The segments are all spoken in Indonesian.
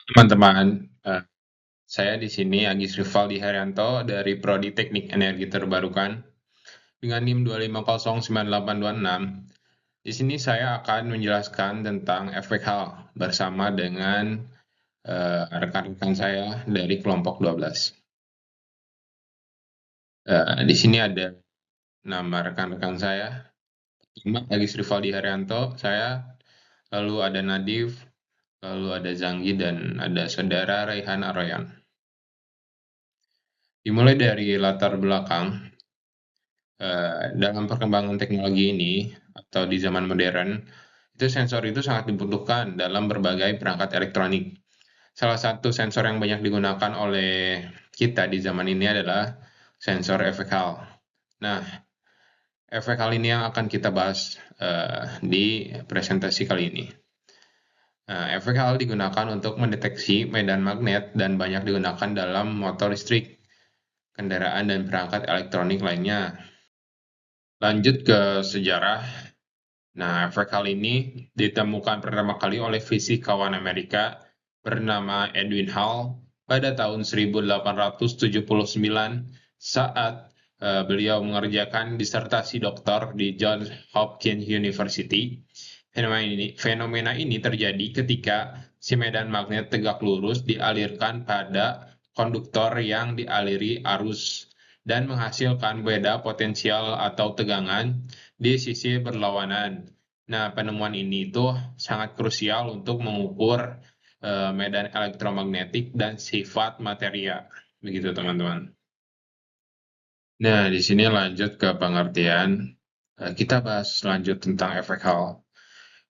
Teman-teman, saya di sini Agis Rivaldi Haryanto dari Prodi Teknik Energi Terbarukan dengan NIM 2509826. Di sini saya akan menjelaskan tentang efek Hall bersama dengan rekan-rekan saya dari kelompok 12. Di sini ada nama rekan-rekan saya. Pertama, Agis Rivaldi Haryanto, saya, lalu ada Nadif, lalu ada Zanggi, dan ada saudara Raihan Aroyan. Dimulai dari latar belakang. Dalam perkembangan teknologi ini atau di zaman modern, itu sensor itu sangat dibutuhkan dalam berbagai perangkat elektronik. Salah satu sensor yang banyak digunakan oleh kita di zaman ini adalah sensor efek Hall. Nah, efek Hall ini yang akan kita bahas di presentasi kali ini. Efek Hall digunakan untuk mendeteksi medan magnet dan banyak digunakan dalam motor listrik, kendaraan, dan perangkat elektronik lainnya. Lanjut ke sejarah. Nah, efek Hall ini ditemukan pertama kali oleh fisikawan Amerika bernama Edwin Hall pada tahun 1879 saat beliau mengerjakan disertasi doktor di Johns Hopkins University. Fenomena ini terjadi ketika si medan magnet tegak lurus dialirkan pada konduktor yang dialiri arus dan menghasilkan beda potensial atau tegangan di sisi berlawanan. Nah, penemuan ini tuh sangat krusial untuk mengukur medan elektromagnetik dan sifat materia. Begitu, teman-teman. Nah, di sini lanjut ke pengertian. Kita bahas lanjut tentang efek Hall.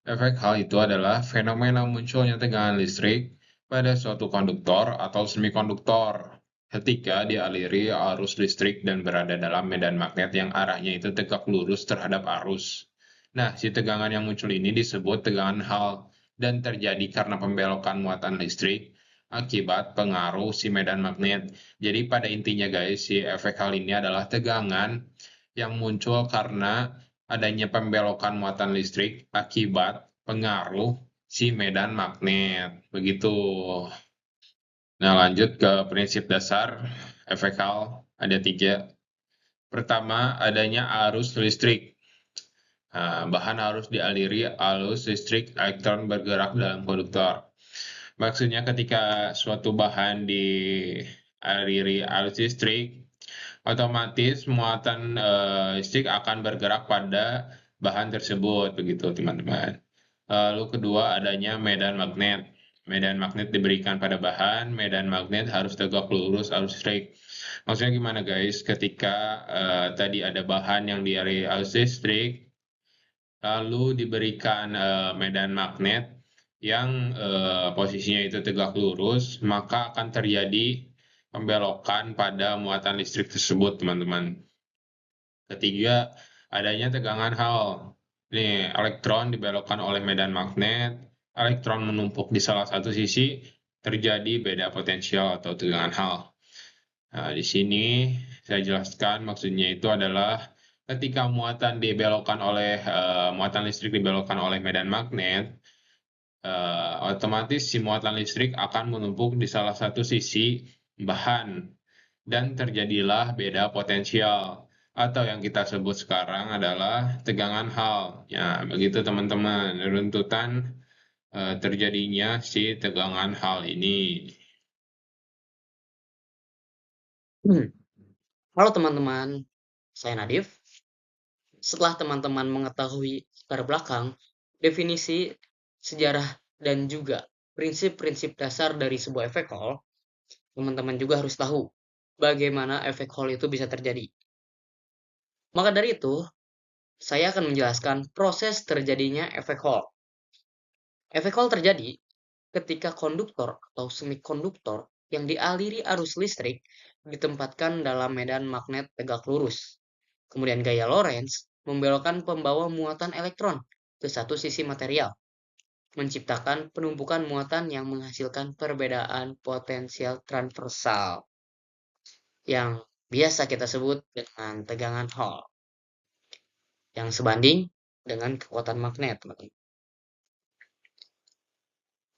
Efek Hall itu adalah fenomena munculnya tegangan listrik pada suatu konduktor atau semikonduktor ketika dialiri arus listrik dan berada dalam medan magnet yang arahnya itu tegak lurus terhadap arus. Nah, si tegangan yang muncul ini disebut tegangan Hall dan terjadi karena pembelokan muatan listrik akibat pengaruh si medan magnet. Jadi pada intinya guys, si efek Hall ini adalah tegangan yang muncul karena adanya pembelokan muatan listrik akibat pengaruh si medan magnet. Begitu. Nah, lanjut ke prinsip dasar efek Hall. Ada 3. Pertama, adanya arus listrik. Bahan harus dialiri arus listrik elektron bergerak dalam konduktor. Maksudnya ketika suatu bahan dialiri arus listrik, otomatis muatan listrik akan bergerak pada bahan tersebut, begitu teman-teman. Lalu kedua, adanya medan magnet. Medan magnet diberikan pada bahan, medan magnet harus tegak lurus arus listrik. Maksudnya gimana guys? Ketika tadi ada bahan yang dialiri arus listrik, lalu diberikan medan magnet yang posisinya itu tegak lurus, maka akan terjadi pembelokan pada muatan listrik tersebut, teman-teman. Ketiga, adanya tegangan Hall. Nih, elektron dibelokkan oleh medan magnet, elektron menumpuk di salah satu sisi, terjadi beda potensial atau tegangan Hall. Nah, di sini saya jelaskan maksudnya itu adalah ketika muatan listrik dibelokkan oleh medan magnet, otomatis si muatan listrik akan menumpuk di salah satu sisi bahan dan terjadilah beda potensial atau yang kita sebut sekarang adalah tegangan Hall. Ya, begitu teman-teman, runtutan terjadinya si tegangan Hall ini. Halo teman-teman, saya Nadif. Setelah teman-teman mengetahui latar belakang, definisi, sejarah, dan juga prinsip-prinsip dasar dari sebuah efek Hall, teman-teman juga harus tahu bagaimana efek Hall itu bisa terjadi. Maka dari itu, saya akan menjelaskan proses terjadinya efek Hall. Efek Hall terjadi ketika konduktor atau semikonduktor yang dialiri arus listrik ditempatkan dalam medan magnet tegak lurus. Kemudian gaya Lorentz membelokkan pembawa muatan elektron ke satu sisi material, menciptakan penumpukan muatan yang menghasilkan perbedaan potensial transversal yang biasa kita sebut dengan tegangan Hall yang sebanding dengan kekuatan magnet.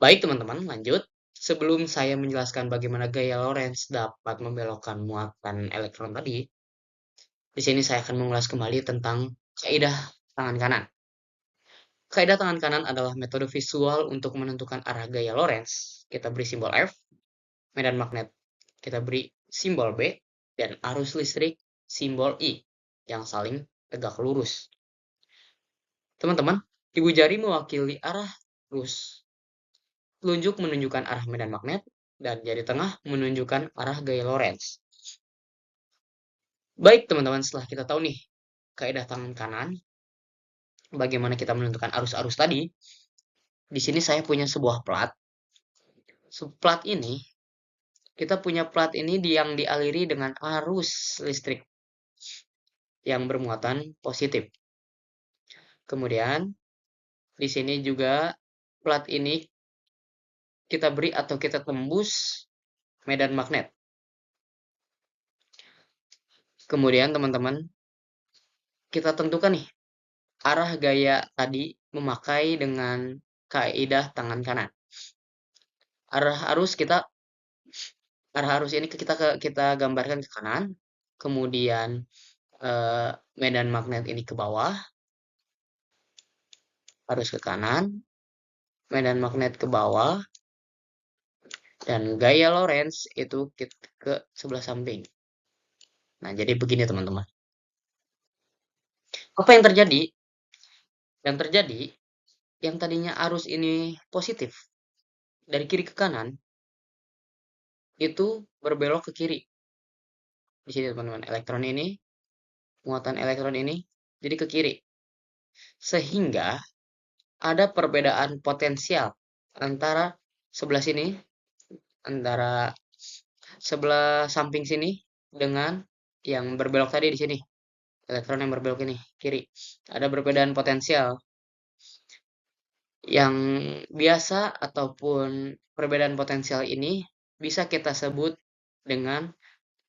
Baik teman-teman, lanjut. sebelum saya menjelaskan bagaimana gaya Lorentz dapat membelokkan muatan elektron tadi, di sini saya akan mengulas kembali tentang kaidah tangan kanan. Kaidah tangan kanan adalah metode visual untuk menentukan arah gaya Lorentz. Kita beri simbol F, medan magnet kita beri simbol B, dan arus listrik simbol I yang saling tegak lurus. Teman-teman, ibu jari mewakili arah lurus. Telunjuk menunjukkan arah medan magnet, dan jari tengah menunjukkan arah gaya Lorentz. Baik teman-teman, setelah kita tahu nih kaidah tangan kanan, bagaimana kita menentukan arus-arus tadi, di sini saya punya sebuah plat. Plat ini, kita punya plat ini yang dialiri dengan arus listrik yang bermuatan positif. Kemudian, di sini juga plat ini kita beri atau kita tembus medan magnet. Kemudian teman-teman, kita tentukan nih arah gaya tadi memakai dengan kaidah tangan kanan. Arah arus ini kita gambarkan ke kanan, kemudian medan magnet ini ke bawah, arus ke kanan, medan magnet ke bawah, dan gaya Lorentz itu ke sebelah samping. Nah, jadi begini teman-teman. Apa yang terjadi? Yang terjadi, yang tadinya arus ini positif, dari kiri ke kanan, itu berbelok ke kiri. Di sini teman-teman, muatan elektron ini, jadi ke kiri. Sehingga ada perbedaan potensial antara sebelah sini, antara sebelah samping sini dengan yang berbelok tadi di sini. Elektron yang berbelok ini, kiri. Ada perbedaan potensial yang biasa ataupun perbedaan potensial ini bisa kita sebut dengan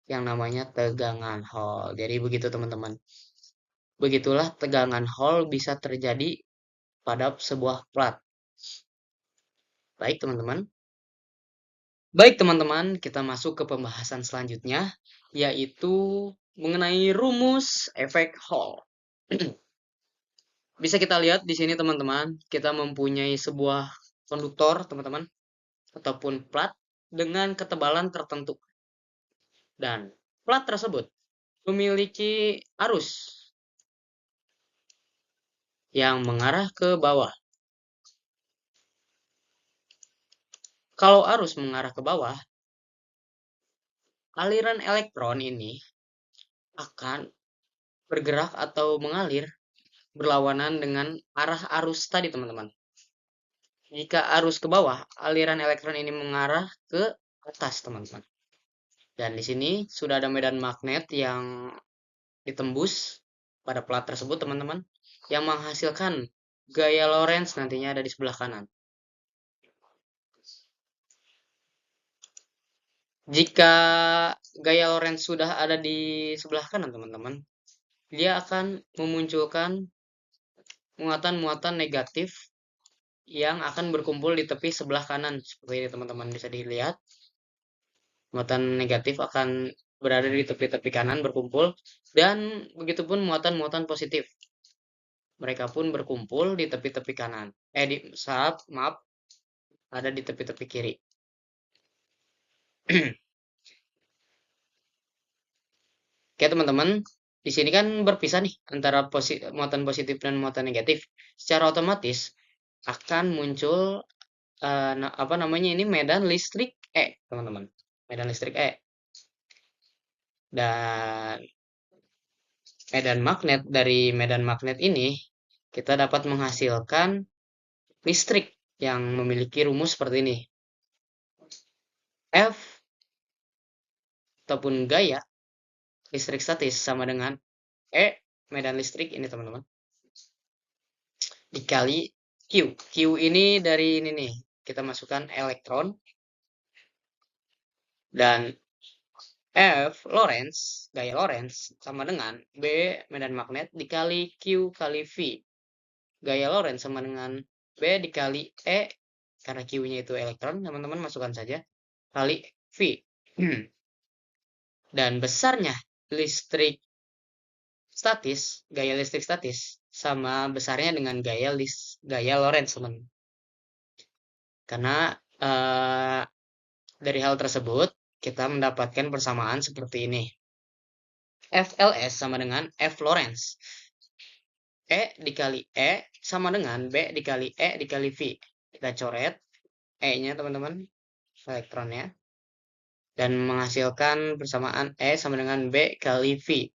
yang namanya tegangan Hall. Jadi begitu teman-teman. Begitulah tegangan Hall bisa terjadi pada sebuah plat. Baik teman-teman. Baik teman-teman, kita masuk ke pembahasan selanjutnya, yaitu mengenai rumus efek Hall. Bisa kita lihat di sini teman-teman, kita mempunyai sebuah konduktor teman-teman, ataupun plat dengan ketebalan tertentu. Dan plat tersebut memiliki arus yang mengarah ke bawah. Kalau arus mengarah ke bawah, aliran elektron ini akan bergerak atau mengalir berlawanan dengan arah arus tadi, teman-teman. Jika arus ke bawah, aliran elektron ini mengarah ke atas, teman-teman. Dan di sini sudah ada medan magnet yang ditembus pada plat tersebut, teman-teman, yang menghasilkan gaya Lorentz nantinya ada di sebelah kanan. Jika gaya Lorentz sudah ada di sebelah kanan, teman-teman, dia akan memunculkan muatan-muatan negatif yang akan berkumpul di tepi sebelah kanan. Seperti ini teman-teman bisa dilihat. Muatan negatif akan berada di tepi-tepi kanan berkumpul. Dan begitupun muatan-muatan positif. Mereka pun berkumpul di tepi-tepi kanan. Ada di tepi-tepi kiri. Oke teman-teman, di sini kan berpisah nih antara muatan positif dan muatan negatif. Secara otomatis akan muncul ini medan listrik E, teman-teman. Medan listrik E. Dan dari medan magnet ini kita dapat menghasilkan listrik yang memiliki rumus seperti ini. F ataupun gaya listrik statis sama dengan E medan listrik ini, teman-teman, dikali Q. Q ini dari ini nih, kita masukkan elektron. Dan F Lorentz, gaya Lorentz sama dengan B medan magnet dikali Q kali V. Gaya Lorentz sama dengan B dikali E karena Q-nya itu elektron, teman-teman masukkan saja, kali V. Dan besarnya listrik statis, gaya listrik statis, sama besarnya dengan gaya Lorentz, teman. Karena dari hal tersebut, kita mendapatkan persamaan seperti ini. FLS sama dengan F Lorentz. E dikali E sama dengan B dikali E dikali V. Kita coret E-nya, teman-teman, elektronnya. Dan menghasilkan persamaan E sama dengan B kali V.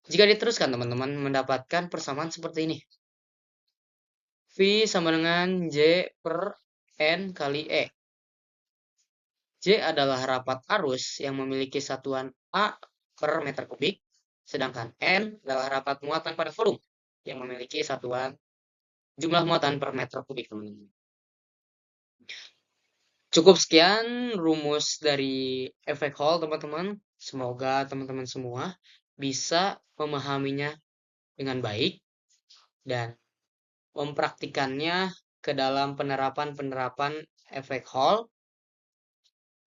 Jika diteruskan, teman-teman, mendapatkan persamaan seperti ini. V sama dengan J per N kali E. J adalah rapat arus yang memiliki satuan A per meter kubik, sedangkan N adalah rapat muatan pada volume yang memiliki satuan jumlah muatan per meter kubik, teman-teman. Cukup sekian rumus dari efek Hall, teman-teman. Semoga teman-teman semua bisa memahaminya dengan baik dan mempraktikannya ke dalam penerapan-penerapan efek Hall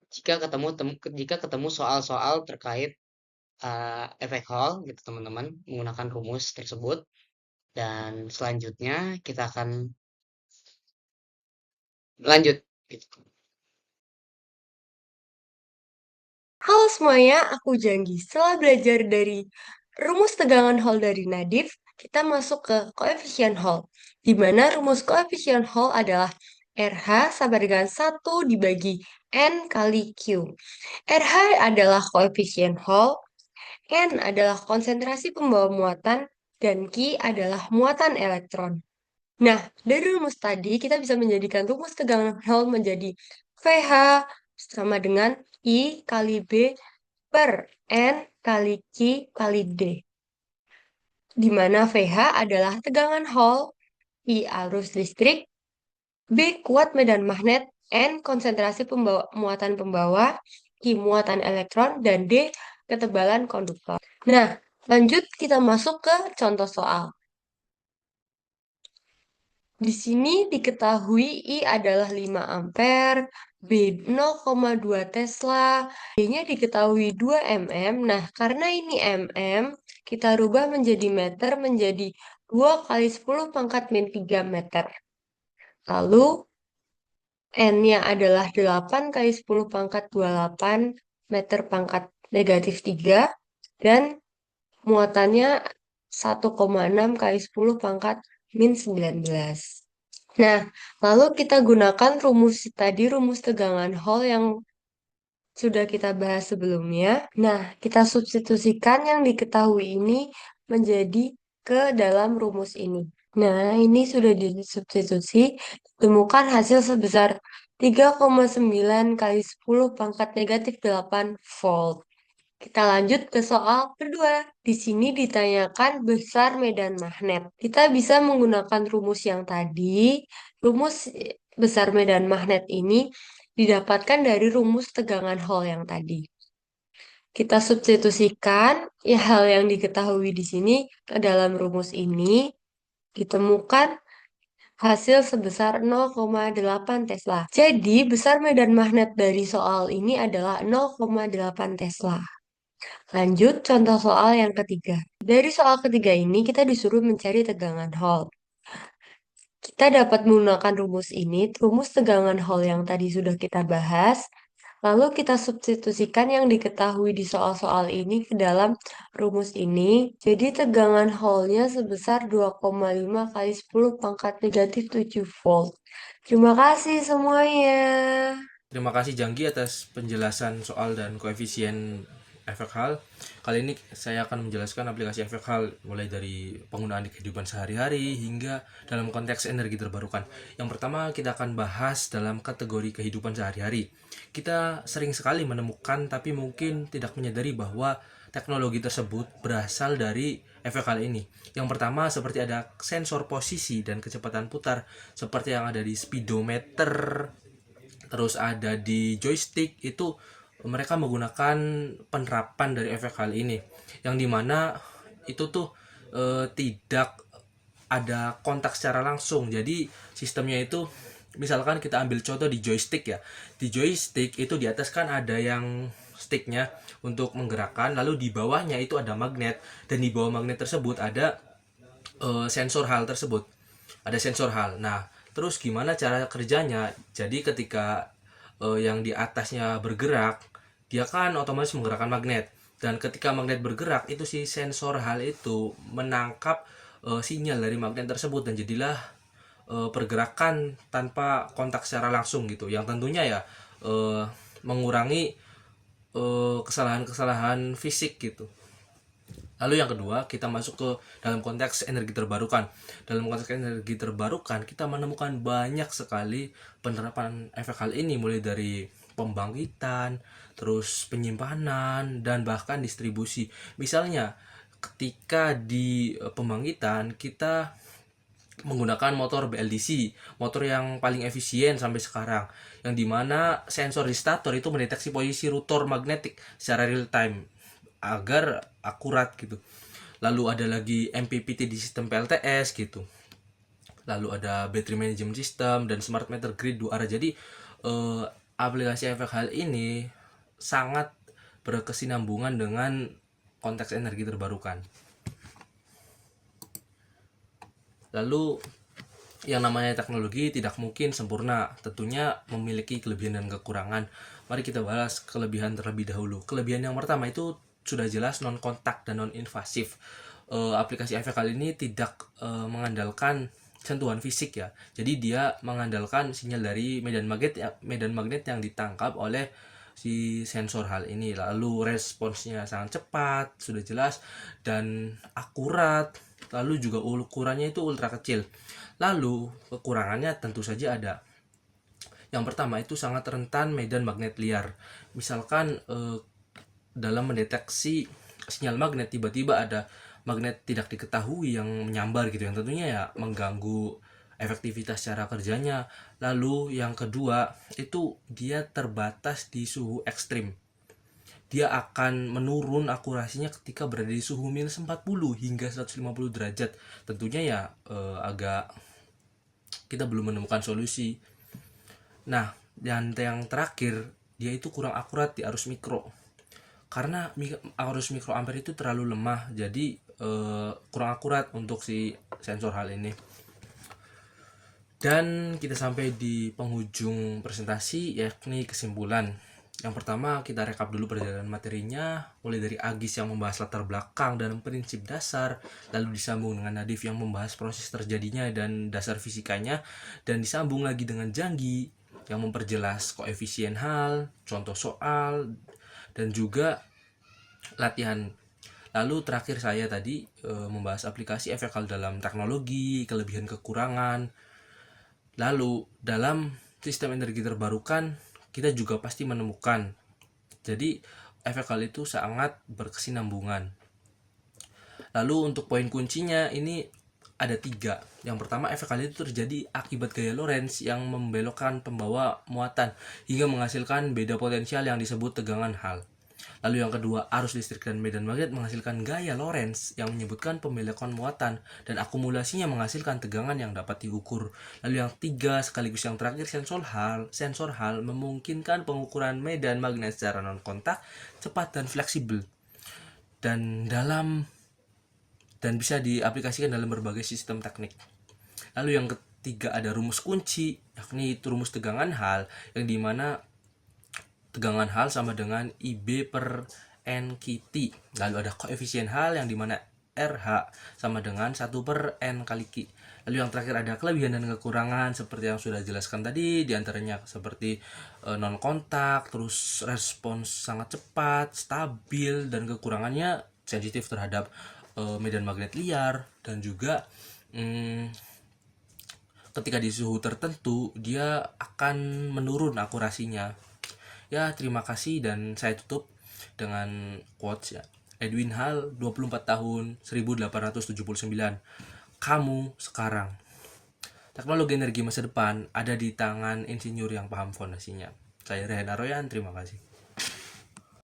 jika ketemu soal-soal terkait efek Hall gitu, teman-teman, menggunakan rumus tersebut. Dan selanjutnya kita akan lanjut gitu. Halo semuanya, aku Janggi. Setelah belajar dari rumus tegangan Hall dari Nadif, kita masuk ke koefisien Hall, di mana rumus koefisien Hall adalah RH sama dengan 1 dibagi N kali Q. RH adalah koefisien Hall, N adalah konsentrasi pembawa muatan, dan Q adalah muatan elektron. Nah, dari rumus tadi kita bisa menjadikan rumus tegangan Hall menjadi VH sama dengan I kali B per N kali Q kali D. Di mana VH adalah tegangan Hall, I arus listrik, B kuat medan magnet, N konsentrasi muatan pembawa, Q muatan elektron, dan D ketebalan konduktor. Nah, lanjut kita masuk ke contoh soal. Di sini diketahui I adalah 5 ampere, B 0,2 Tesla, D-nya diketahui 2 mm. Nah, karena ini mm, kita rubah menjadi meter menjadi 2 kali 10 pangkat min 3 meter. Lalu, N-nya adalah 8 kali 10 pangkat 28 meter pangkat negatif 3, dan muatannya 1,6 kali 10 pangkat min 19. Nah, lalu kita gunakan rumus tadi, rumus tegangan Hall yang sudah kita bahas sebelumnya. Nah, kita substitusikan yang diketahui ini menjadi ke dalam rumus ini. Nah, ini sudah disubstitusi, ditemukan hasil sebesar 3,9 kali 10 pangkat negatif 8 volt. Kita lanjut ke soal kedua. Di sini ditanyakan besar medan magnet. Kita bisa menggunakan rumus yang tadi. Rumus besar medan magnet ini didapatkan dari rumus tegangan Hall yang tadi. Kita substitusikan ya hal yang diketahui di sini ke dalam rumus ini. Ditemukan hasil sebesar 0,8 Tesla. Jadi, besar medan magnet dari soal ini adalah 0,8 Tesla. Lanjut, contoh soal yang ketiga. Dari soal ketiga ini, kita disuruh mencari tegangan Hall. Kita dapat menggunakan rumus ini, rumus tegangan Hall yang tadi sudah kita bahas. Lalu kita substitusikan yang diketahui di soal-soal ini ke dalam rumus ini. Jadi tegangan Hall-nya sebesar 2,5 kali 10 pangkat negatif 7 volt. Terima kasih semuanya. Terima kasih Janggi atas penjelasan soal dan koefisien efek Hall. Kali ini saya akan menjelaskan aplikasi efek Hall mulai dari penggunaan di kehidupan sehari-hari hingga dalam konteks energi terbarukan. Yang pertama kita akan bahas dalam kategori kehidupan sehari-hari. Kita sering sekali menemukan tapi mungkin tidak menyadari bahwa teknologi tersebut berasal dari efek Hall ini. Yang pertama seperti ada sensor posisi dan kecepatan putar seperti yang ada di speedometer, terus ada di joystick. Itu mereka menggunakan penerapan dari efek Hall ini yang dimana itu tuh tidak ada kontak secara langsung, jadi sistemnya itu Misalkan kita ambil contoh di joystick ya. Di joystick itu di atas kan ada yang sticknya untuk menggerakkan, lalu di bawahnya itu ada magnet, dan di bawah magnet tersebut ada sensor hal tersebut. Ada sensor hal. Nah, terus gimana cara kerjanya? Jadi ketika yang di atasnya bergerak, dia kan otomatis menggerakkan magnet. Dan ketika magnet bergerak, itu si sensor hal itu menangkap sinyal dari magnet tersebut, dan jadilah pergerakan tanpa kontak secara langsung gitu. Yang tentunya ya mengurangi kesalahan-kesalahan fisik gitu. Lalu yang kedua, kita masuk ke dalam konteks energi terbarukan. Dalam konteks energi terbarukan, kita menemukan banyak sekali penerapan efek hal ini, mulai dari pembangkitan, terus penyimpanan, dan bahkan distribusi. Misalnya, ketika di pembangkitan, kita menggunakan motor BLDC, motor yang paling efisien sampai sekarang, yang dimana sensor di stator itu mendeteksi posisi rotor magnetik secara real time agar akurat gitu. Lalu ada lagi MPPT di sistem PLTS gitu. Lalu ada battery management system dan smart meter grid 2 arah. Jadi aplikasi efek hal ini sangat berkesinambungan dengan konteks energi terbarukan. Lalu yang namanya teknologi tidak mungkin sempurna, tentunya memiliki kelebihan dan kekurangan. Mari kita bahas kelebihan terlebih dahulu. Kelebihan yang pertama itu sudah jelas non kontak dan non invasif. Aplikasi efek hal ini tidak mengandalkan sentuhan fisik ya. Jadi dia mengandalkan sinyal dari medan magnet yang ditangkap oleh si sensor hal ini. Lalu responsnya sangat cepat, sudah jelas, dan akurat. Lalu juga ukurannya itu ultra kecil. Lalu kekurangannya tentu saja ada. Yang pertama itu sangat rentan medan magnet liar. Misalkan dalam mendeteksi sinyal magnet, tiba-tiba ada magnet tidak diketahui yang menyambar gitu, yang tentunya ya mengganggu efektivitas cara kerjanya. Lalu yang kedua itu dia terbatas di suhu ekstrim. Dia akan menurun akurasinya ketika berada di suhu minus 40 hingga 150 derajat. Tentunya ya agak kita belum menemukan solusi. Nah, dan yang terakhir, dia itu kurang akurat di arus mikro. Karena arus mikroampere itu terlalu lemah, jadi kurang akurat untuk si sensor hal ini. Dan kita sampai di penghujung presentasi, yakni kesimpulan. Yang pertama, kita rekap dulu perjalanan materinya, mulai dari Agis yang membahas latar belakang dan prinsip dasar, lalu disambung dengan Nadif yang membahas proses terjadinya dan dasar fisikanya, dan disambung lagi dengan Janggi yang memperjelas koefisien hal, contoh soal, dan juga latihan. Lalu terakhir saya tadi membahas aplikasi efek hal dalam teknologi, kelebihan kekurangan. Lalu dalam sistem energi terbarukan kita juga pasti menemukan. Jadi efek hal itu sangat berkesinambungan. Lalu untuk poin kuncinya ini ada 3. Yang pertama, efek hal itu terjadi akibat gaya Lorentz yang membelokkan pembawa muatan hingga menghasilkan beda potensial yang disebut tegangan hal. Lalu yang kedua, arus listrik dan medan magnet menghasilkan gaya Lorentz yang menyebutkan pembelokan muatan dan akumulasinya menghasilkan tegangan yang dapat diukur. Lalu yang 3 sekaligus yang terakhir, sensor hal memungkinkan pengukuran medan magnet secara non kontak, cepat dan fleksibel. Dan bisa diaplikasikan dalam berbagai sistem teknik. Lalu yang ketiga ada rumus kunci, yakni rumus tegangan hal, yang dimana tegangan hal sama dengan IB per NKT. Lalu ada koefisien hal yang dimana RH sama dengan 1 per N kali Q. Lalu yang terakhir ada kelebihan dan kekurangan seperti yang sudah jelaskan tadi, diantaranya seperti non kontak, terus respons sangat cepat, stabil, dan kekurangannya sensitif terhadap medan magnet liar, dan juga ketika di suhu tertentu dia akan menurun akurasinya. Ya, terima kasih, dan saya tutup dengan quotes ya. Edwin Hall, 24 tahun, 1879. Kamu sekarang. Teknologi energi masa depan ada di tangan insinyur yang paham fondasinya. Saya Rehan Aroyan, terima kasih.